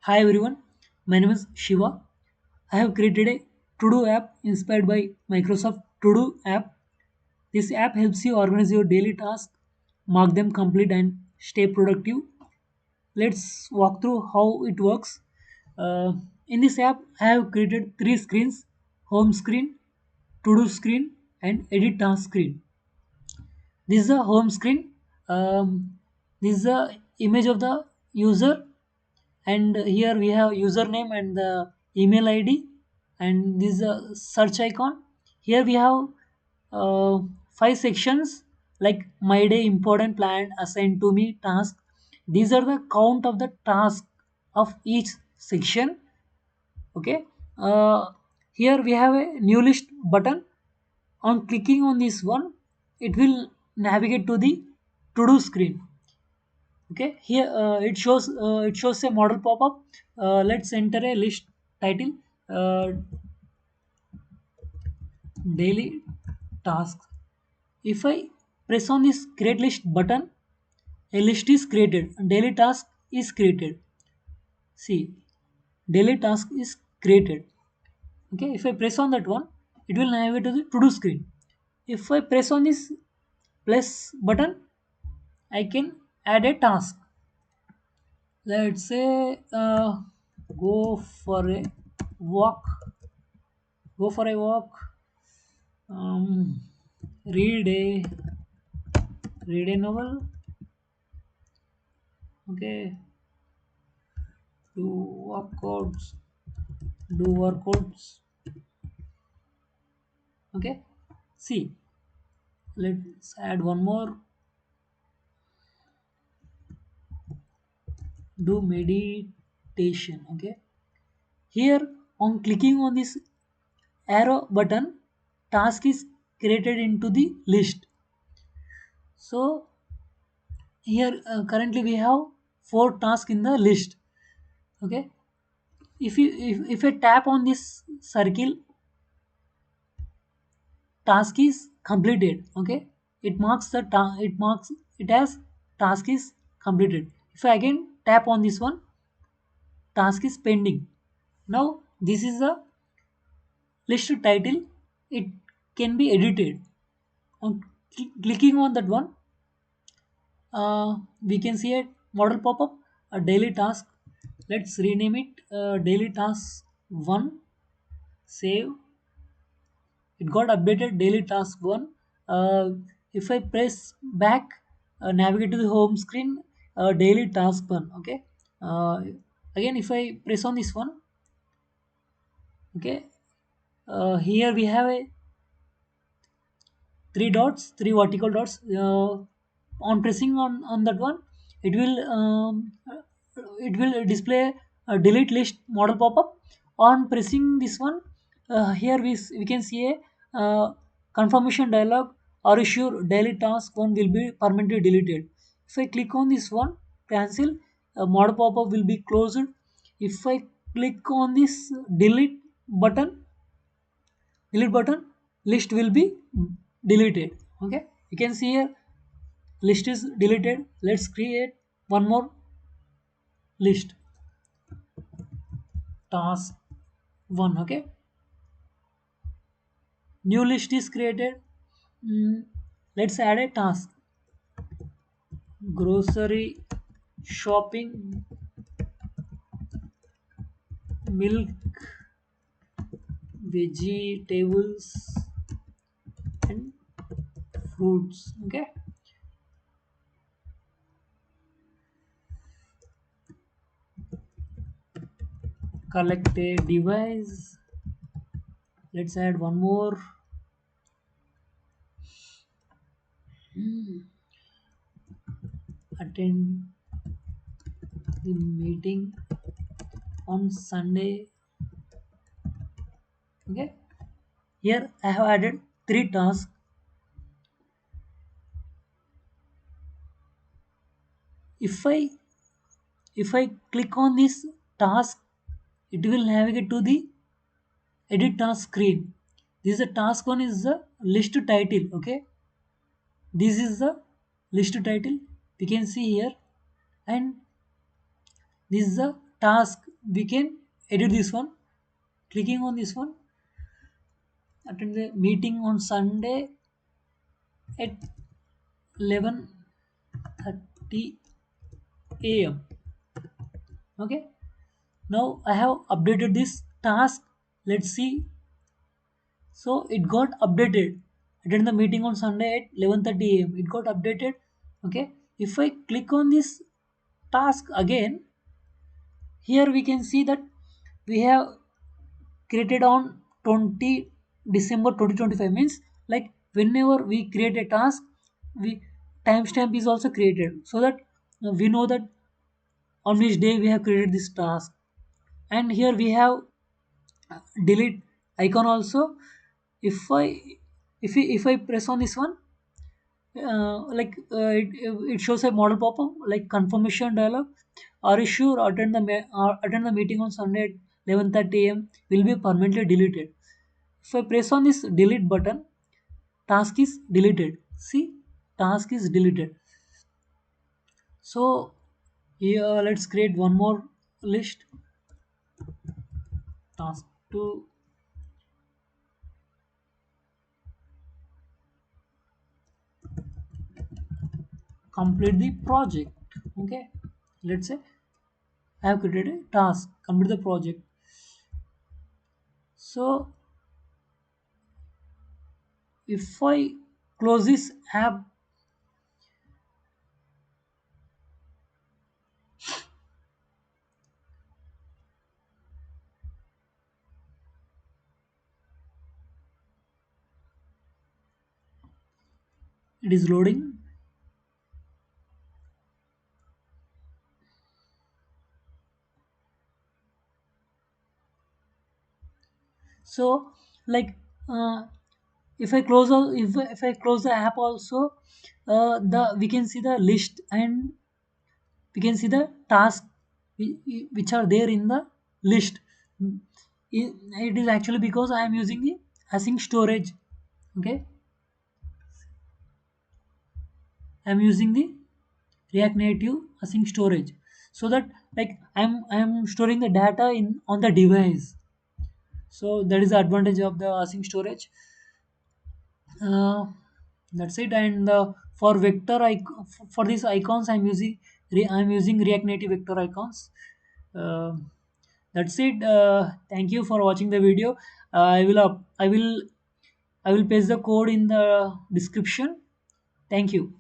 Hi everyone, my name is Shiva. I have created a To-Do app inspired by Microsoft To-Do app. This app helps you organize your daily tasks, mark them complete, and stay productive. Let's walk through how it works. Uh, in this app, I have created three screens: home screen, To-Do screen, and edit task screen. This is the home screen. This is the image of the user, and here we have username and the email id, and this is a search icon. Here we have uh, five sections like my day, important, planned, assigned to me, task. These are the count of the task of each section. Okay. Here we have a new list button. On clicking on this one, it will navigate to the to do screen. Okay, here it shows a model pop-up. Let's enter a list title, uh, daily tasks. If I press on this create list button, a list is created, daily task is created. See, daily task is created. Okay, if I press on that one, it will navigate to the to do screen. If I press on this plus button, I can add a task. Let's say go for a walk. Go for a walk. Um, read a read a novel. Okay. Do workouts. Do workouts. Okay. See, let's add one more. Do meditation. Okay. Here, on clicking on this arrow button, task is created into the list. So here currently we have four tasks in the list. Okay, if I tap on this circle, task is completed. Okay, it marks it as task is completed. If I again tap on this one, task is pending. Now this is the list title. It can be edited. On clicking on that one, we can see a model pop up, a daily task. Let's rename it daily task 1. Save. It got updated daily task 1. If I press back, navigate to the home screen, daily task 1. Okay. uh, Again, if I press on this one, okay, here we have a three dots, three vertical dots. On pressing on that one, it will display a delete list model pop up. On pressing this one, here we can see a confirmation dialog. Are you sure daily task one will be permanently deleted? If I click on this one, cancel, model pop up will be closed. If I click on this delete button, list will be deleted. Okay, you can see here list is deleted. Let's create one more list, task 1. Okay, new list is created. Let's add a task, grocery shopping, milk, vegetables, and fruits. Okay, collect a device. Let's add one more. Attend the meeting on Sunday. Okay, here I have added three tasks. If I click on this task, it will navigate to the edit task screen. This is the task one is the list title. Okay, this is the list title we can see here, and this is the task we can edit this one. Clicking on this one, attend the meeting on Sunday at 11:30 a.m. Okay. Now I have updated this task. Let's see. So it got updated. Attend the meeting on Sunday at 11:30 a.m. It got updated. Okay. If I click on this task again, here we can see that we have created on 20 December 2025, means like whenever we create a task, we timestamp is also created, so that we know that on which day we have created this task. And here we have delete icon also. If i if i if i press on this one, it shows a model pop-up like confirmation dialog. Are you sure attend the meeting on Sunday at 11:30 a.m. will be permanently deleted. If I press on this delete button, task is deleted. See, task is deleted. So here let's create one more list. Task to complete the project. Okay, let's say I have created a task, complete the project. So if I close this app, it is loading. So like if I close all, if I close the app also, the we can see the list, and we can see the task which are there in the list. It is actually because I am using the async storage. Okay, I am using the React Native async storage, so that like I'm storing the data in on the device. So that is the advantage of the async storage. uh, that's it. And for vector for these icons I'm using React Native vector icons. uh, that's it. Thank you for watching the video. I will paste the code in the description. Thank you.